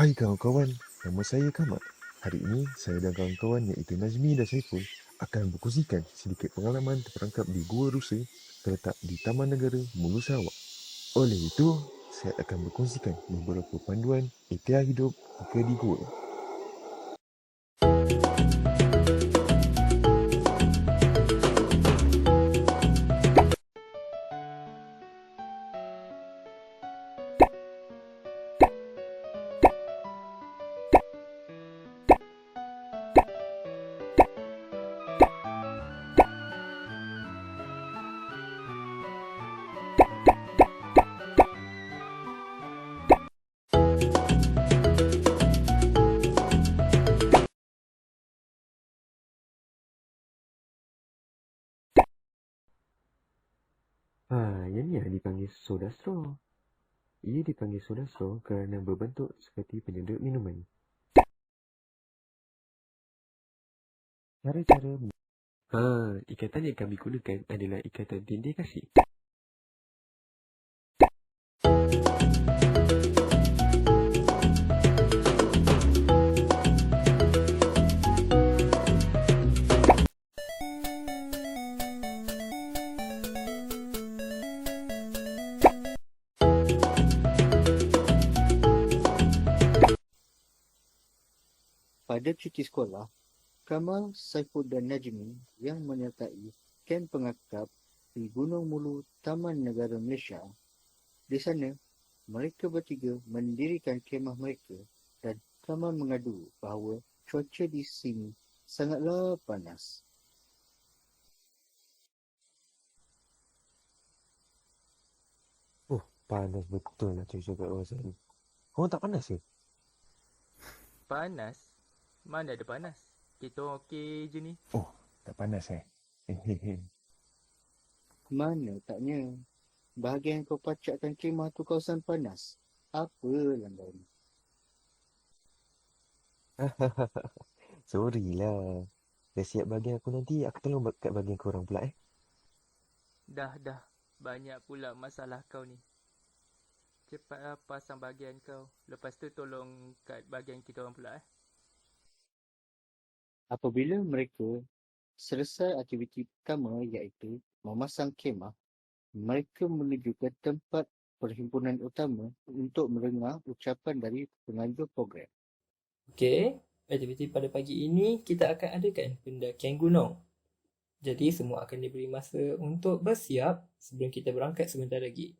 Hai kawan-kawan, nama saya Kamal. Hari ini saya dan kawan-kawan iaitu Nazmi dan Saiful akan berkongsikan sedikit pengalaman terperangkap di Gua Rusa terletak di Taman Negara Mulu Sarawak. Oleh itu, saya akan berkongsikan beberapa panduan ikhtiar hidup jika di gua. Yang ni dipanggil soda straw. Ia dipanggil soda straw kerana berbentuk seperti penyedut minuman. Cara-cara ikatan yang kami gunakan adalah ikatan tindih kasih. Pada cuti sekolah, Kamal, Saiful dan Najmi yang menyertai kem pengakap di Gunung Mulu Taman Negara Malaysia. Di sana, mereka bertiga mendirikan kemah mereka dan Kamal mengadu bahawa cuaca di sini sangatlah panas. Panas betul lah cuaca kat kawasan ni. Korang tak panas ke? Panas? Mana ada panas? Kita orang okey je ni. Tak panas Mana taknya, bahagian kau pacakkan kemah tu kawasan panas. Apa langgar ni? Sorry lah. Dah siap bagian aku nanti, aku tolong kat bagian korang pula Dah. Banyak pula masalah kau ni. Cepatlah pasang bahagian kau. Lepas tu tolong kat bahagian kita orang pula Apabila mereka selesai aktiviti pertama iaitu memasang kemah, mereka menuju ke tempat perhimpunan utama untuk mendengar ucapan dari pengajar program. Okey, aktiviti pada pagi ini kita akan adakan pendakian gunung. Jadi semua akan diberi masa untuk bersiap sebelum kita berangkat sebentar lagi.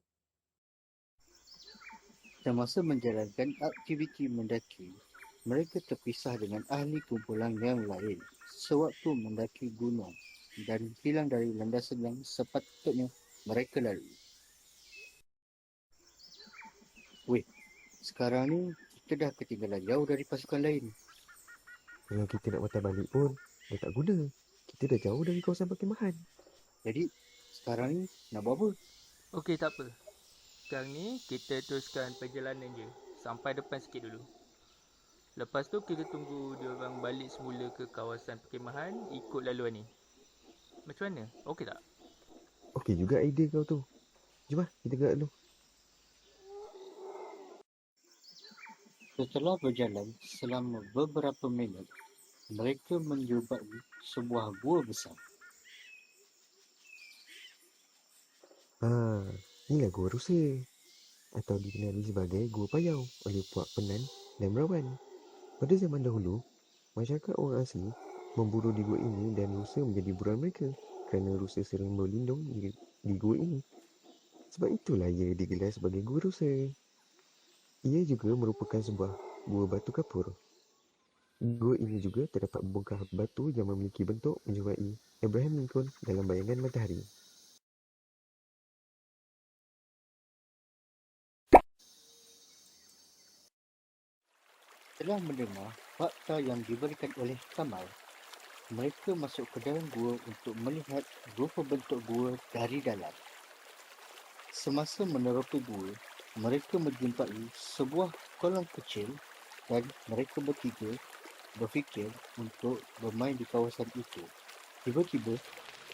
Semasa menjalankan aktiviti mendaki, mereka terpisah dengan ahli kumpulan yang lain sewaktu mendaki gunung dan hilang dari landasan yang sepatutnya mereka lalui. Weh, sekarang ni kita dah ketinggalan jauh dari pasukan lain. Kalau kita nak patah balik pun, dah tak guna. Kita dah jauh dari kawasan perkemahan. Jadi, sekarang ni nak buat apa? Okey, tak apa. Sekarang ni kita teruskan perjalanan je. Sampai depan sikit dulu. Lepas tu kita tunggu dia orang balik semula ke kawasan perkemahan ikut laluan ni. Macam mana? Okey tak? Okey juga idea kau tu. Jom lah, kita gerak dulu. Setelah berjalan selama beberapa minit, mereka menjumpai sebuah gua besar. Inilah Gua Rusa. Atau dikenali sebagai Gua Payau oleh Puak Penan dan Merawan. Pada zaman dahulu, masyarakat orang asli memburu di gua ini dan rusa menjadi buruan mereka kerana rusa sering berlindung di gua ini. Sebab itulah ia digelar sebagai Gua Rusa. Ia juga merupakan sebuah gua batu kapur. Gua ini juga terdapat bongkah batu yang memiliki bentuk menyerupai Abraham Lincoln dalam bayangan matahari. Setelah mendengar fakta yang diberikan oleh Kamal, mereka masuk ke dalam gua untuk melihat rupa bentuk gua dari dalam. Semasa meneroka gua, mereka menjumpai sebuah kolam kecil dan mereka bertiga berfikir untuk bermain di kawasan itu. Tiba-tiba,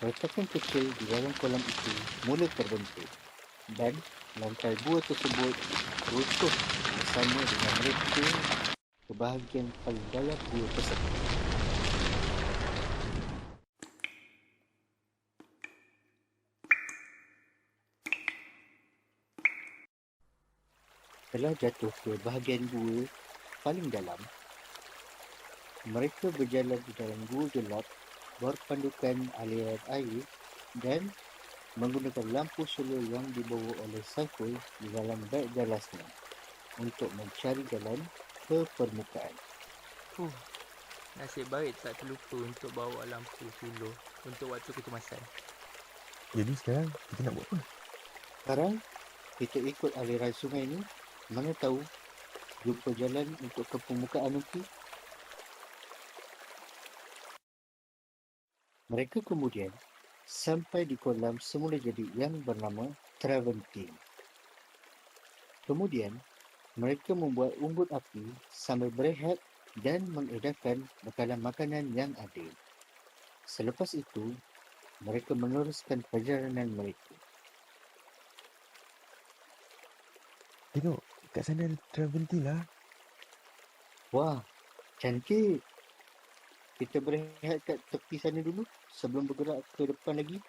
retakan kecil di dalam kolam itu mula terbentuk dan lantai gua tersebut runtuh bersama dengan mereka ke bahagian paling dalam gua tersebut. Setelah jatuh ke bahagian gua paling dalam, mereka berjalan di dalam gua gelap berpandukan aliran air dan menggunakan lampu solar yang dibawa oleh Saiful di dalam beg galasnya untuk mencari jalan ke permukaan. Nasib baik tak terlupa untuk bawa lampu suluh untuk waktu kecemasan. Jadi sekarang kita nak buat apa? Sekarang kita ikut aliran sungai ni, mana tahu jumpa jalan untuk ke permukaan nanti. Mereka kemudian sampai di kolam semula jadi yang bernama Traventin. Kemudian mereka membuat unggun api sambil berehat dan mengedarkan bekalan makanan yang ada. Selepas itu, mereka meneruskan perjalanan mereka. Tengok, kat sana ada Traventin lah. Wah, cantik. Kita berehat kat tepi sana dulu sebelum bergerak ke depan lagi.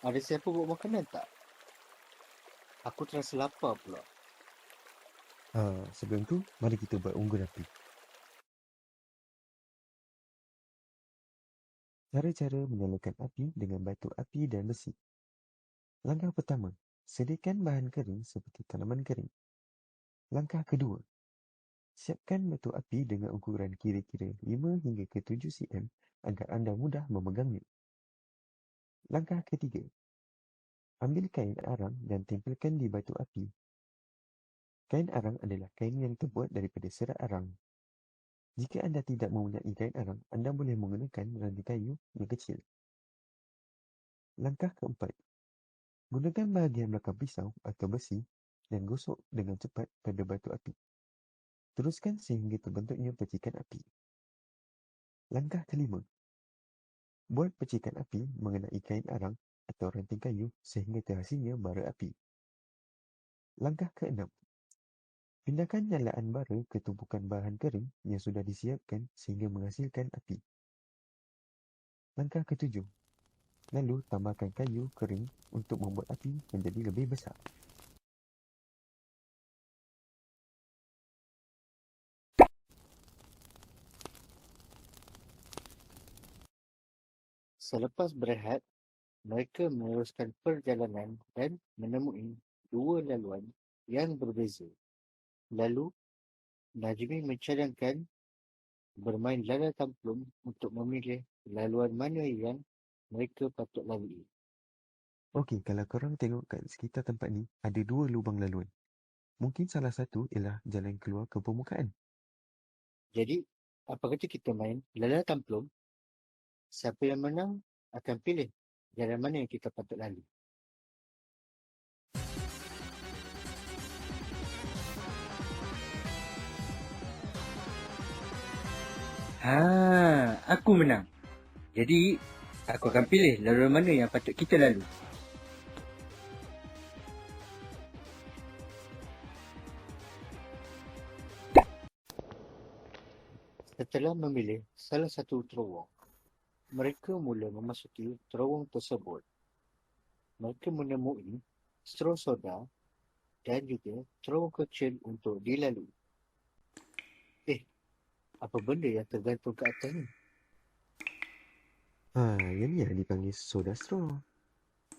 Ada siapa bawa makanan tak? Aku terasa lapar pula. Sebelum tu, mari kita buat unggun api. Cara-cara menyalakan api dengan batu api dan besi. Langkah pertama, sediakan bahan kering seperti tanaman kering. Langkah kedua, siapkan batu api dengan ukuran kira-kira 5 hingga ke 7 cm agar anda mudah memegangnya. Langkah ketiga, ambil kain arang dan tempelkan di batu api. Kain arang adalah kain yang terbuat daripada serat arang. Jika anda tidak mempunyai kain arang, anda boleh menggunakan ranting kayu yang kecil. Langkah keempat, gunakan bahagian belakang pisau atau besi dan gosok dengan cepat pada batu api. Teruskan sehingga terbentuknya percikan api. Langkah kelima, buat percikan api mengenai kain arang atau ranting kayu sehingga terhasilnya bara api. Langkah keenam, pindahkan nyalaan bara ke tumpukan bahan kering yang sudah disiapkan sehingga menghasilkan api. Langkah ketujuh, lalu tambahkan kayu kering untuk membuat api menjadi lebih besar. Selepas berehat, mereka meneruskan perjalanan dan menemui dua laluan yang berbeza. Lalu, Najmi mencadangkan bermain lala tamplum untuk memilih laluan mana yang mereka patut lalui. Okey, kalau korang tengok kat sekitar tempat ni, ada dua lubang laluan. Mungkin salah satu ialah jalan keluar ke permukaan. Jadi, apa kata kita main lala tamplum? Siapa yang menang akan pilih jalan mana yang kita patut lalui. Aku menang. Jadi, aku akan pilih laluan mana yang patut kita lalui. Setelah memilih salah satu terowong, mereka mula memasuki terowong tersebut. Mereka menemui straw soda dan juga terowong kecil untuk dilalui. Apa benda yang tergantung ke atas ni? Yang ni yang dipanggil soda straw.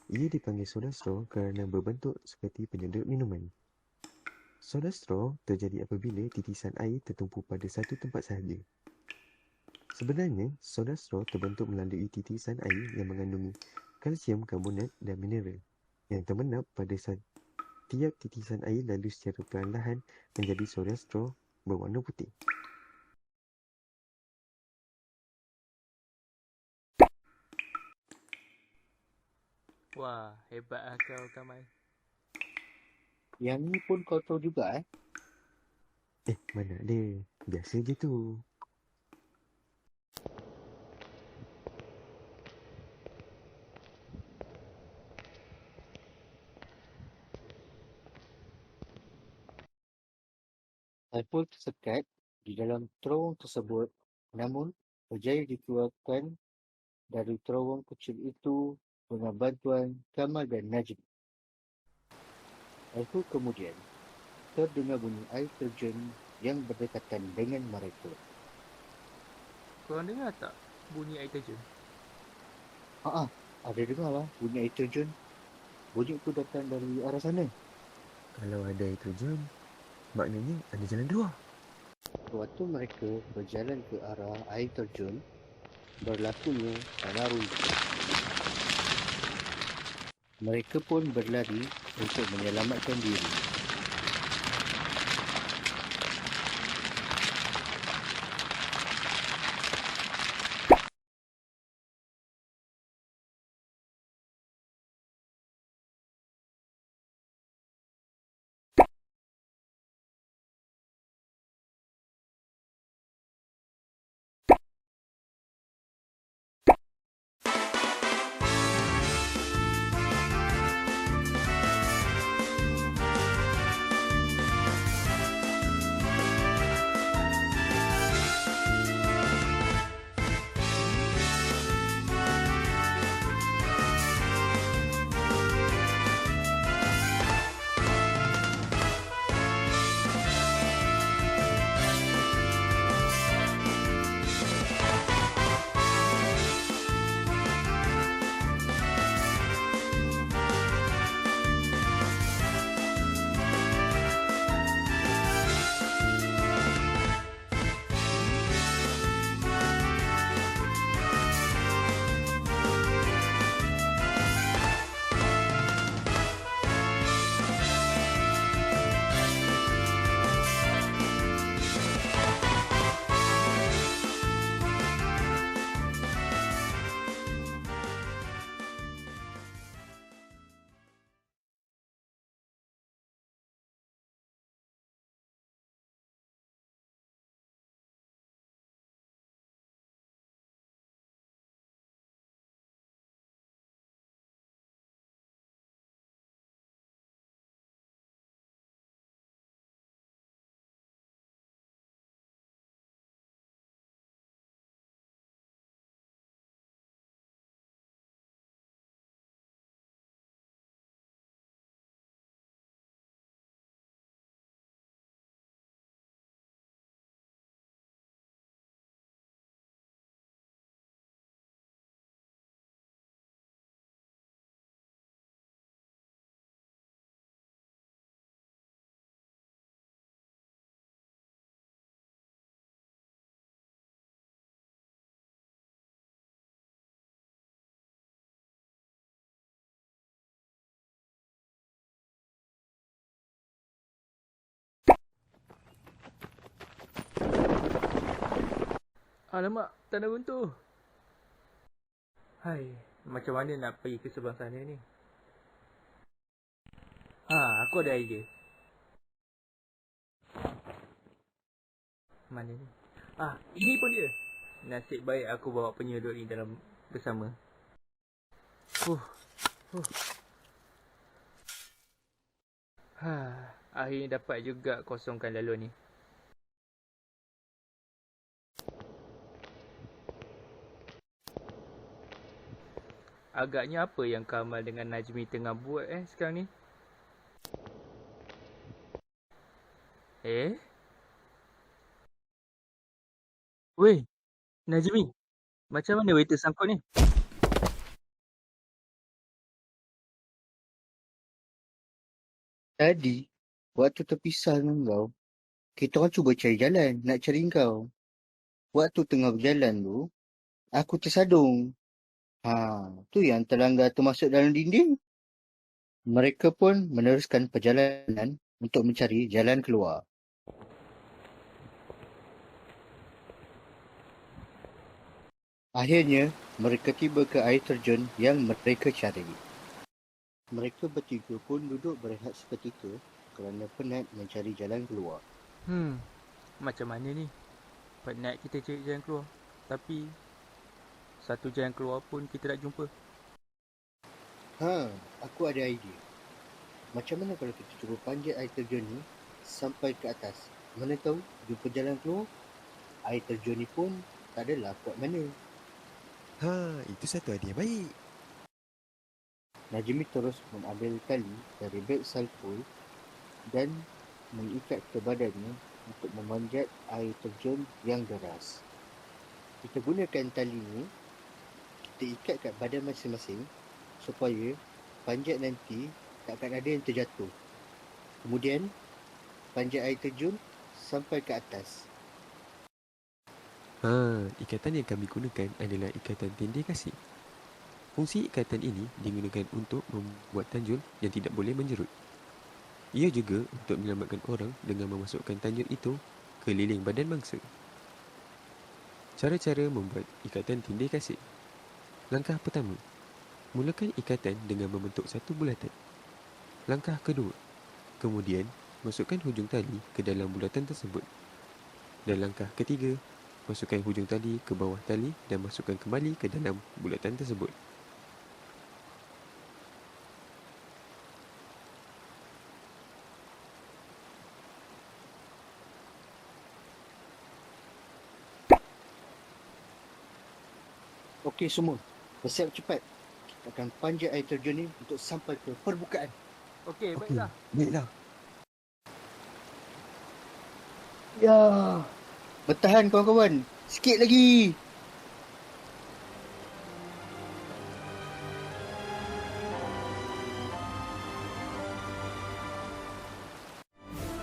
Ia dipanggil soda straw kerana berbentuk seperti penyedut minuman. Soda straw terjadi apabila titisan air tertumpu pada satu tempat sahaja. Sebenarnya, soda straw terbentuk melalui titisan air yang mengandungi kalsium karbonat dan mineral yang termenap pada setiap titisan air lalu secara perlahan menjadi soda straw berwarna putih. Wah, hebat kau, Kamal. Yang ni pun kau tahu juga Mana ada. Biasa je tu. Saiful tersekat di dalam terowong tersebut, namun berjaya dikeluarkan dari terowong kecil itu dengan bantuan Kamal dan Najib. Saiful kemudian terdengar bunyi air terjun yang berdekatan dengan mereka. Korang dengar tak bunyi air terjun? Ada dengarlah bunyi air terjun. Bunyi itu datang dari arah sana. Kalau ada air terjun, maknanya ada jalan keluar. Sewaktu mereka berjalan ke arah air terjun, berlakunya salah runcing. Mereka pun berlari untuk menyelamatkan diri. Alamak, tanah runtuh. Hai, macam mana nak pergi ke seberang sana ni? Aku ada idea. Mana ni? Ini pun dia. Nasib baik aku bawa penyedut ni dalam bersama. Huh. Akhirnya dapat juga kosongkan laluan ni. Agaknya apa yang Kamal dengan Najmi tengah buat sekarang ni? Weh, Najmi, macam mana waiter sangkut ni? Tadi, waktu terpisah dengan kau, kita orang cuba cari jalan nak cari kau. Waktu tengah berjalan tu, aku tersadung. Tu yang terlanggar termasuk dalam dinding. Mereka pun meneruskan perjalanan untuk mencari jalan keluar. Akhirnya, mereka tiba ke air terjun yang mereka cari. Mereka bertiga pun duduk berehat seketika kerana penat mencari jalan keluar. Macam mana ni? Penat kita cari jalan keluar. Tapi, satu jalan keluar pun kita tak jumpa. Aku ada idea. Macam mana kalau kita cuba panjat air terjun ni sampai ke atas? Mana tahu jumpa jalan keluar, air terjun ni pun tak adalah kuat mana. Itu satu idea baik. Najmi terus mengambil tali dari beg Saiful dan mengikat ke badannya untuk memanjat air terjun yang deras. Kita gunakan tali ni, kita ikat kat badan masing-masing supaya panjat nanti takkan ada yang terjatuh. Kemudian panjat air terjun sampai ke atas. Ikatan yang kami gunakan adalah ikatan tindih kasih. Fungsi ikatan ini digunakan untuk membuat tanjul yang tidak boleh menjerut. Ia juga untuk menyelamatkan orang dengan memasukkan tanjul itu ke liling badan mangsa. Cara-cara membuat ikatan tindih kasih. Langkah pertama, mulakan ikatan dengan membentuk satu bulatan. Langkah kedua, kemudian masukkan hujung tali ke dalam bulatan tersebut. Dan langkah ketiga, masukkan hujung tali ke bawah tali dan masukkan kembali ke dalam bulatan tersebut. Okey semua, bersiap cepat. Kita akan panjat air terjun ni untuk sampai ke permukaan. Okey, baiklah. Baiklah. Ya, bertahan kawan-kawan. Sikit lagi.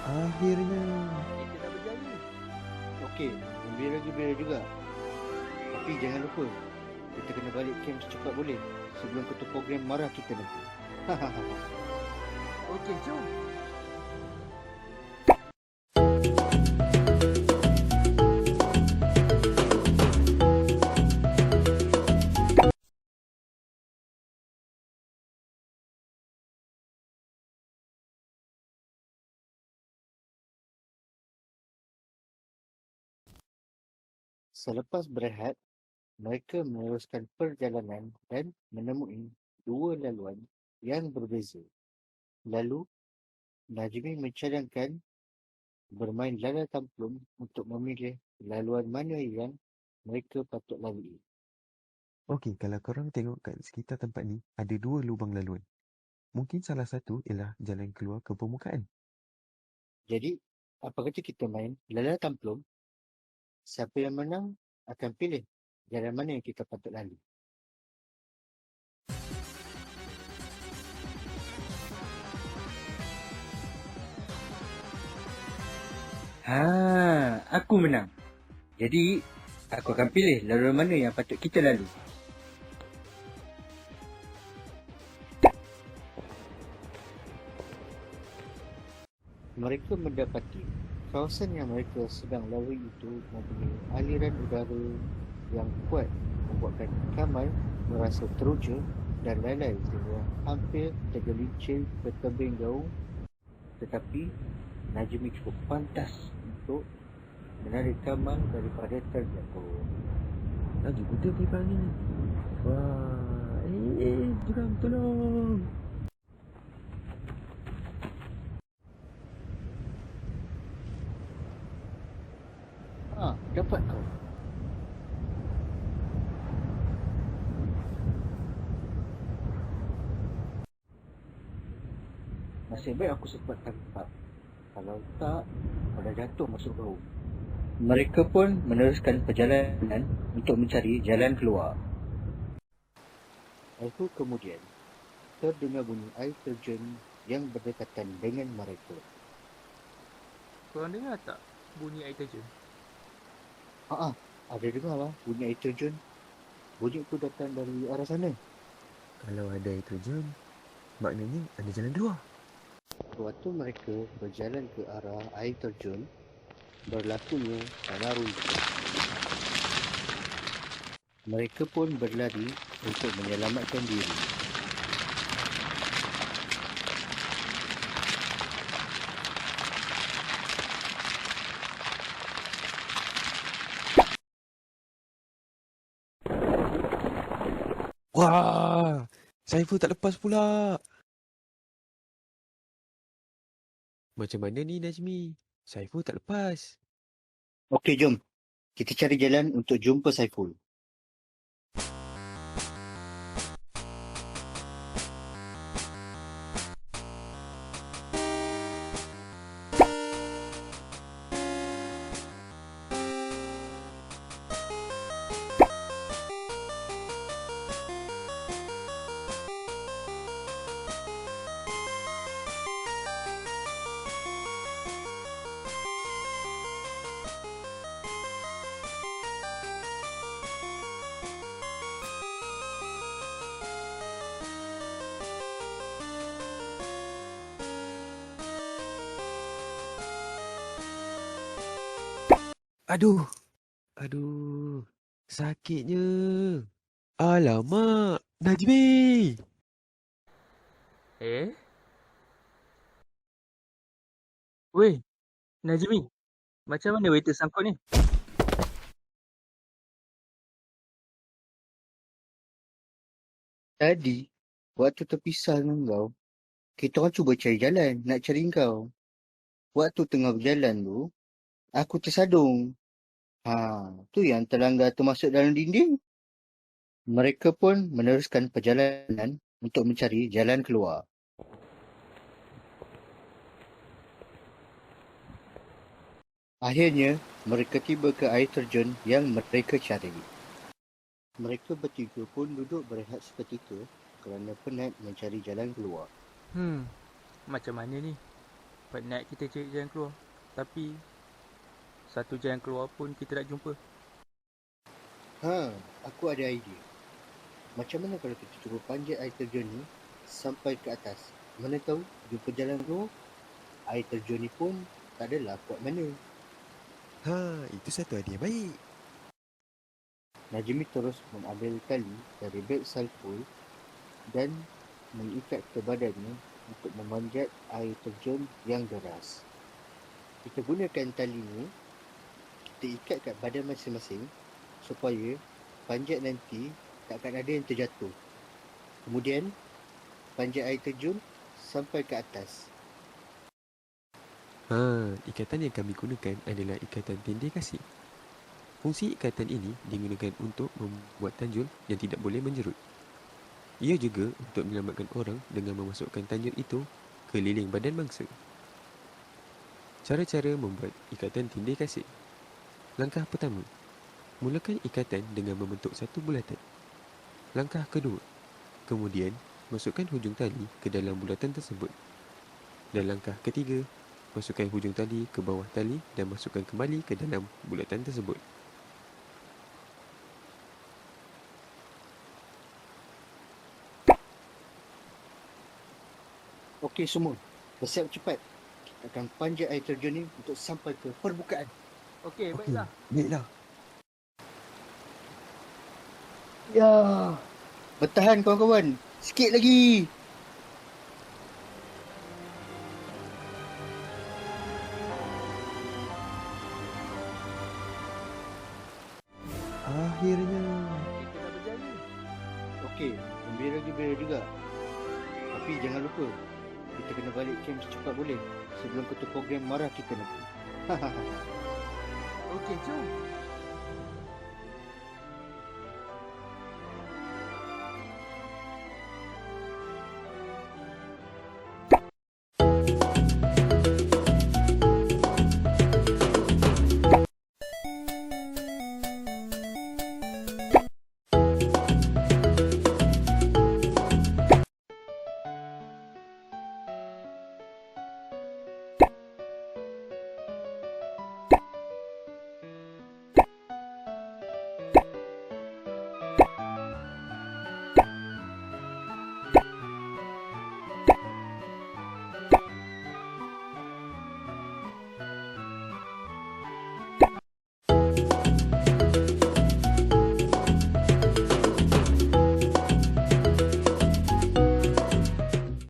Akhirnya. Kita dah berjaya. Okey, gembira juga. Tapi jangan lupa, kita kena balik camp secepat boleh sebelum ketua program marah kita nanti. Okey, jom. Selepas berehat, mereka meneruskan perjalanan dan menemui dua laluan yang berbeza. Lalu, Najmi mencadangkan bermain lala tamplum untuk memilih laluan mana yang mereka patut lalui. Okey, kalau korang tengok kat sekitar tempat ni, ada dua lubang laluan. Mungkin salah satu ialah jalan keluar ke permukaan. Jadi, apa kata kita main lala tamplum? Siapa yang menang akan pilih jalan mana yang kita patut lalui. Aku menang. Jadi, aku akan pilih laluan mana yang patut kita lalui. Mereka mendapati kawasan yang mereka sedang lalui itu mempunyai aliran udara yang kuat membuatkan Kamal merasa teruja dan lalai sehingga hampir tergelincir ke tebing gaung. Tetapi Najmi cukup pantas untuk menarik Kamal daripada terjatuh. Lagi buta tiba ni. Wah, juram tolong. Dapat kau. Nasib baik aku sempat tangkap. Kalau tak, pada jatuh masuk gaung. Mereka pun meneruskan perjalanan untuk mencari jalan keluar. Lalu kemudian, terdengar bunyi air terjun yang berdekatan dengan mereka. Korang dengar tak bunyi air terjun? Ada dengar lah bunyi air terjun. Bunyi itu datang dari arah sana. Kalau ada air terjun, maknanya ada jalan keluar. Waktu mereka berjalan ke arah air terjun, berlakunya tanah runtuh. Mereka pun berlari untuk menyelamatkan diri. Wah, Saiful tak lepas pula. Macam mana ni Najmi? Saiful tak lepas. Okey, jom. Kita cari jalan untuk jumpa Saiful. Aduh. Aduh. Sakitnya. Alamak. Najmi. Eh? Weh, Najmi. Macam mana waiter sangkut ni? Tadi, waktu terpisah dengan kau, kita orang cuba cari jalan nak cari kau. Waktu tengah berjalan tu, aku tersadung. Tu yang terlanggar termasuk dalam dinding. Mereka pun meneruskan perjalanan untuk mencari jalan keluar. Akhirnya, mereka tiba ke air terjun yang mereka cari. Mereka bertiga pun duduk berehat seketika kerana penat mencari jalan keluar. Macam mana ni? Penat kita cari jalan keluar. Tapi, satu jalan keluar pun kita tak jumpa. Aku ada idea. Macam mana kalau kita cuba panjat air terjun ni sampai ke atas? Mana tahu jumpa jalan keluar? Air terjun ni pun tak adalah kuat mana. Itu satu idea baik. Najmi terus mengambil tali dari beg Saiful dan mengikat ke badannya untuk memanjat air terjun yang deras. Kita gunakan tali ni, kita ikat kat badan masing-masing supaya panjat nanti takkan ada yang terjatuh. Kemudian, panjat air terjun sampai ke atas. Ikatan yang kami gunakan adalah ikatan tindih kasih. Fungsi ikatan ini digunakan untuk membuat tanjul yang tidak boleh menjerut. Ia juga untuk menyelamatkan orang dengan memasukkan tanjul itu ke liling badan mangsa. Cara-cara membuat ikatan tindih kasih. Langkah pertama, mulakan ikatan dengan membentuk satu bulatan. Langkah kedua, kemudian masukkan hujung tali ke dalam bulatan tersebut. Dan langkah ketiga, masukkan hujung tali ke bawah tali dan masukkan kembali ke dalam bulatan tersebut. Okey semua, bersiap cepat. Kita akan panjat air terjun ni untuk sampai ke permukaan. Okey, baiklah. Baiklah. Ya, bertahan kawan-kawan. Sikit lagi. Akhirnya. Kita dah berjaya. Okey, gembira juga. Tapi jangan lupa, kita kena balik camp secepat boleh sebelum ketua program marah kita nanti. Okey, jom.